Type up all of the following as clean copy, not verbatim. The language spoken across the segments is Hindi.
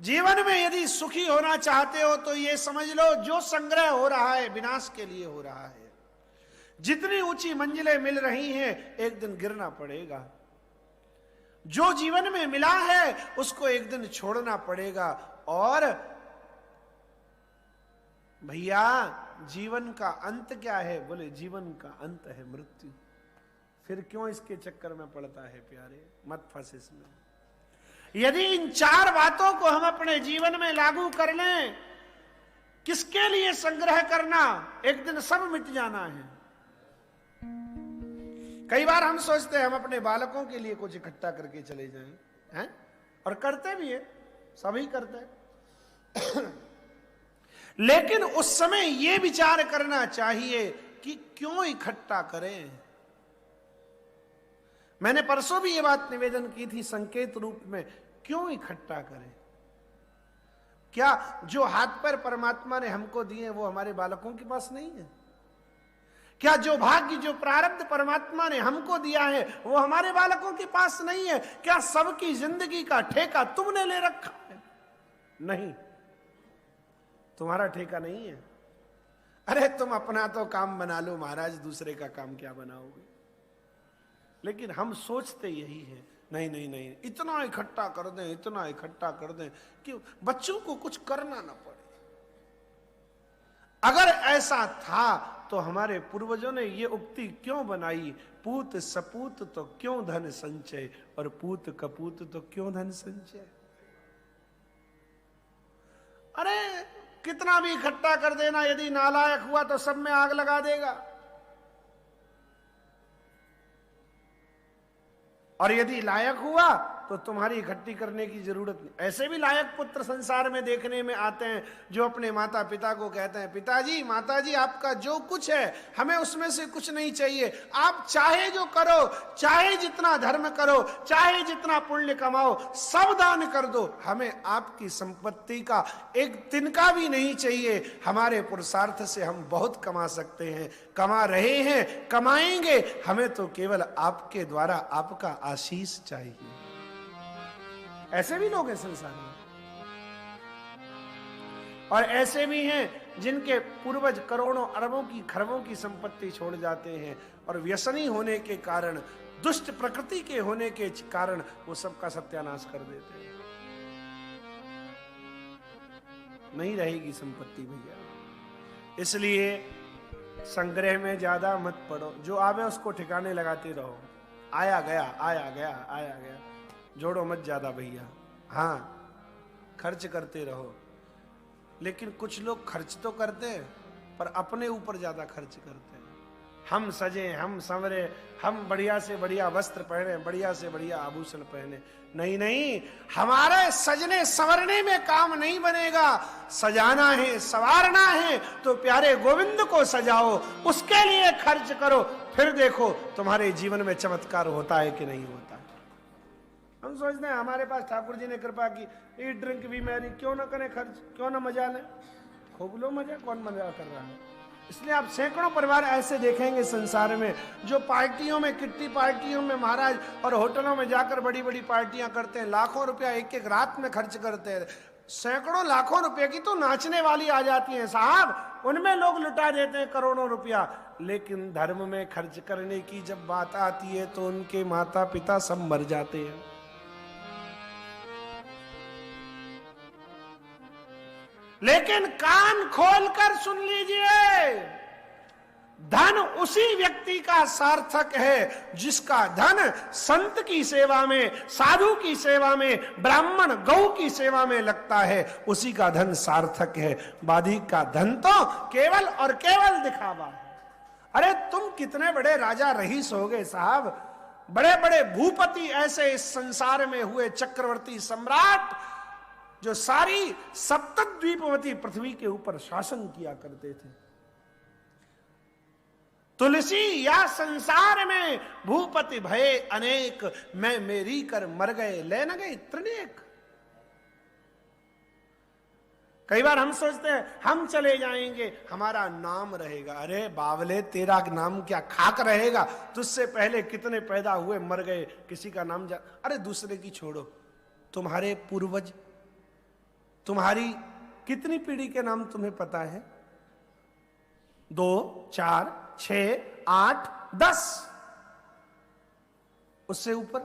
जीवन में यदि सुखी होना चाहते हो तो ये समझ लो, जो संग्रह हो रहा है विनाश के लिए हो रहा है। जितनी ऊंची मंजिलें मिल रही हैं, एक दिन गिरना पड़ेगा। जो जीवन में मिला है उसको एक दिन छोड़ना पड़ेगा। और भैया, जीवन का अंत क्या है? बोले जीवन का अंत है मृत्यु। फिर क्यों इसके चक्कर में पड़ता है प्यारे? मत फंस इसमें। यदि इन चार बातों को हम अपने जीवन में लागू कर लें, किसके लिए संग्रह करना? एक दिन सब मिट जाना है। कई बार हम सोचते हैं हम अपने बालकों के लिए कुछ इकट्ठा करके चले जाएं, हैं? और करते भी है, सभी करते हैं। लेकिन उस समय यह विचार करना चाहिए कि क्यों इकट्ठा करें। मैंने परसों भी यह बात निवेदन की थी संकेत रूप में, क्यों इकट्ठा करें? क्या जो हाथ पैर परमात्मा ने हमको दिए वो हमारे बालकों के पास नहीं है? क्या जो भाग्य, जो प्रारब्ध परमात्मा ने हमको दिया है वो हमारे बालकों के पास नहीं है? क्या सबकी जिंदगी का ठेका तुमने ले रखा है? नहीं, तुम्हारा ठेका नहीं है। अरे तुम अपना तो काम बना लो महाराज, दूसरे का काम क्या बनाओगे? लेकिन हम सोचते यही है, नहीं नहीं नहीं, इतना इकट्ठा कर दें, इतना इकट्ठा कर दें कि बच्चों को कुछ करना ना पड़े। अगर ऐसा था तो हमारे पूर्वजों ने ये उक्ति क्यों बनाई? पूत सपूत तो क्यों धन संचय, और पूत कपूत तो क्यों धन संचय। अरे कितना भी इकट्ठा कर देना, यदि नालायक हुआ तो सब में आग लगा देगा। और यदि लायक हुआ तो तुम्हारी इकट्ठी करने की जरूरत नहीं। ऐसे भी लायक पुत्र संसार में देखने में आते हैं जो अपने माता पिता को कहते हैं, पिताजी माताजी आपका जो कुछ है हमें उसमें से कुछ नहीं चाहिए, आप चाहे जो करो, चाहे जितना धर्म करो, चाहे जितना पुण्य कमाओ, सब दान कर दो, हमें आपकी संपत्ति का एक तिनका भी नहीं चाहिए। हमारे पुरुषार्थ से हम बहुत कमा सकते हैं, कमा रहे हैं, कमाएंगे, हमें तो केवल आपके द्वारा आपका आशीष चाहिए। ऐसे भी लोग हैं संसार में, और ऐसे भी हैं जिनके पूर्वज करोड़ों अरबों की खरबों की संपत्ति छोड़ जाते हैं और व्यसनी होने के कारण, दुष्ट प्रकृति के होने के कारण वो सबका सत्यानाश कर देते हैं। नहीं रहेगी संपत्ति भैया। इसलिए संग्रह में ज्यादा मत पड़ो, जो आवे उसको ठिकाने लगाते रहो। आया गया, आया गया, आया गया, जोड़ो मत ज्यादा भैया। हाँ, खर्च करते रहो। लेकिन कुछ लोग खर्च तो करते हैं पर अपने ऊपर ज्यादा खर्च करते हैं। हम सजे, हम संवरे, हम बढ़िया से बढ़िया वस्त्र पहने, बढ़िया से बढ़िया आभूषण पहने। नहीं नहीं, हमारे सजने संवरने में काम नहीं बनेगा। सजाना है, संवारना है तो प्यारे गोविंद को सजाओ, उसके लिए खर्च करो, फिर देखो तुम्हारे जीवन में चमत्कार होता है कि नहीं होता। हम सोचते हैं हमारे पास ठाकुर जी ने कृपा की, ईट ड्रिंक भी मैरी, क्यों ना करें खर्च, क्यों ना मजा लें। खूब लो मजा, कौन मजा कर रहा है? इसलिए आप सैकड़ों परिवार ऐसे देखेंगे संसार में जो पार्टियों में, किट्टी पार्टियों में महाराज और होटलों में जाकर बड़ी बड़ी पार्टियां करते हैं, लाखों रुपया एक एक रात में खर्च करते हैं। सैकड़ों लाखों रुपए की तो नाचने वाली आ जाती है साहब, उनमें लोग लुटा देते हैं करोड़ों रुपया। लेकिन धर्म में खर्च करने की जब बात आती है तो उनके माता पिता सब मर जाते हैं। लेकिन कान खोलकर सुन लीजिए, धन उसी व्यक्ति का सार्थक है जिसका धन संत की सेवा में, साधु की सेवा में, ब्राह्मण गौ की सेवा में लगता है, उसी का धन सार्थक है। बाधी का धन तो केवल और केवल दिखावा है। अरे तुम कितने बड़े राजा रईस हो गए साहब, बड़े बड़े भूपति ऐसे इस संसार में हुए, चक्रवर्ती सम्राट जो सारी सप्तद्वीपवती पृथ्वी के ऊपर शासन किया करते थे। तुलसी या संसार में भूपति भये अनेक, मैं मेरी कर मर गए, ले न गए त्रिनेक। कई बार हम सोचते हैं हम चले जाएंगे हमारा नाम रहेगा। अरे बावले, तेरा नाम क्या खाक रहेगा? तुझसे पहले कितने पैदा हुए, मर गए, किसी का नाम अरे दूसरे की छोड़ो, तुम्हारे पूर्वज तुम्हारी कितनी पीढ़ी के नाम तुम्हें पता है? 2, 4, 6, 8, 10, उससे ऊपर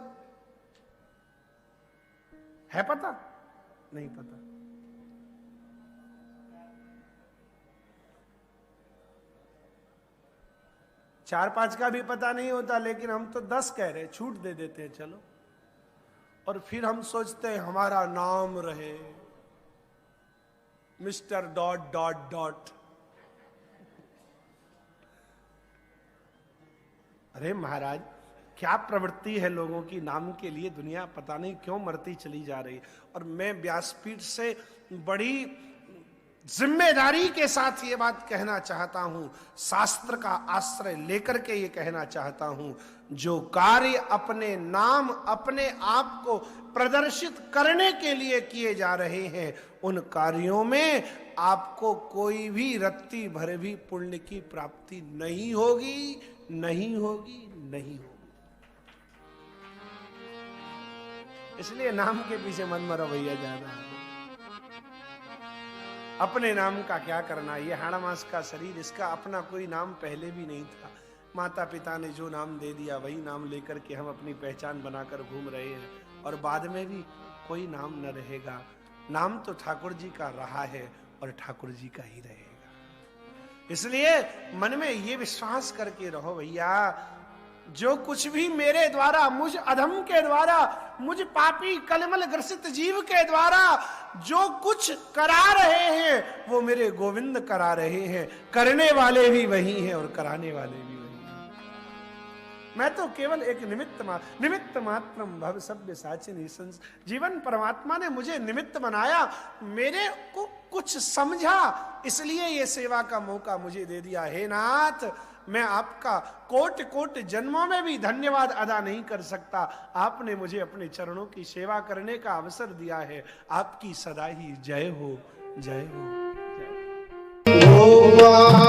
है पता? नहीं पता। चार 5 का भी पता नहीं होता, लेकिन हम तो 10 कह रहे, छूट दे देते हैं चलो। और फिर हम सोचते हैं हमारा नाम रहे मिस्टर डॉट डॉट डॉट। अरे महाराज, क्या प्रवृत्ति है लोगों की, नाम के लिए दुनिया पता नहीं क्यों मरती चली जा रही। और मैं व्यासपीठ से बड़ी जिम्मेदारी के साथ ये बात कहना चाहता हूं, शास्त्र का आश्रय लेकर के ये कहना चाहता हूं, जो कार्य अपने नाम अपने आप को प्रदर्शित करने के लिए किए जा रहे हैं, उन कार्यों में आपको कोई भी रत्ती भर भी पुण्य की प्राप्ति नहीं होगी, नहीं होगी, नहीं होगी। इसलिए नाम के पीछे मन मरो भैया ज्यादा। अपने नाम का क्या करना, ये हाड़मास का शरीर, इसका अपना कोई नाम पहले भी नहीं था। माता पिता ने जो नाम दे दिया वही नाम लेकर के हम अपनी पहचान बनाकर घूम रहे हैं, और बाद में भी कोई नाम न रहेगा। नाम तो ठाकुर जी का रहा है और ठाकुर जी का ही रहेगा। इसलिए मन में ये विश्वास करके रहो भैया, जो कुछ भी मेरे द्वारा, मुझ अधम के द्वारा, मुझ पापी कलमल ग्रसित जीव के द्वारा जो कुछ करा रहे हैं, वो मेरे गोविंद करा रहे हैं। करने वाले भी वही हैं और कराने वाले भी वही हैं। मैं तो केवल एक निमित्त मात्रम भव सभ्य साचिनी। जीवन परमात्मा ने मुझे निमित्त बनाया, मेरे को कुछ समझा, इसलिए ये सेवा का मौका मुझे दे दिया। हे नाथ, मैं आपका कोट कोट जन्मों में भी धन्यवाद अदा नहीं कर सकता। आपने मुझे अपने चरणों की सेवा करने का अवसर दिया है। आपकी सदा ही जय हो, जय हो, जय हो।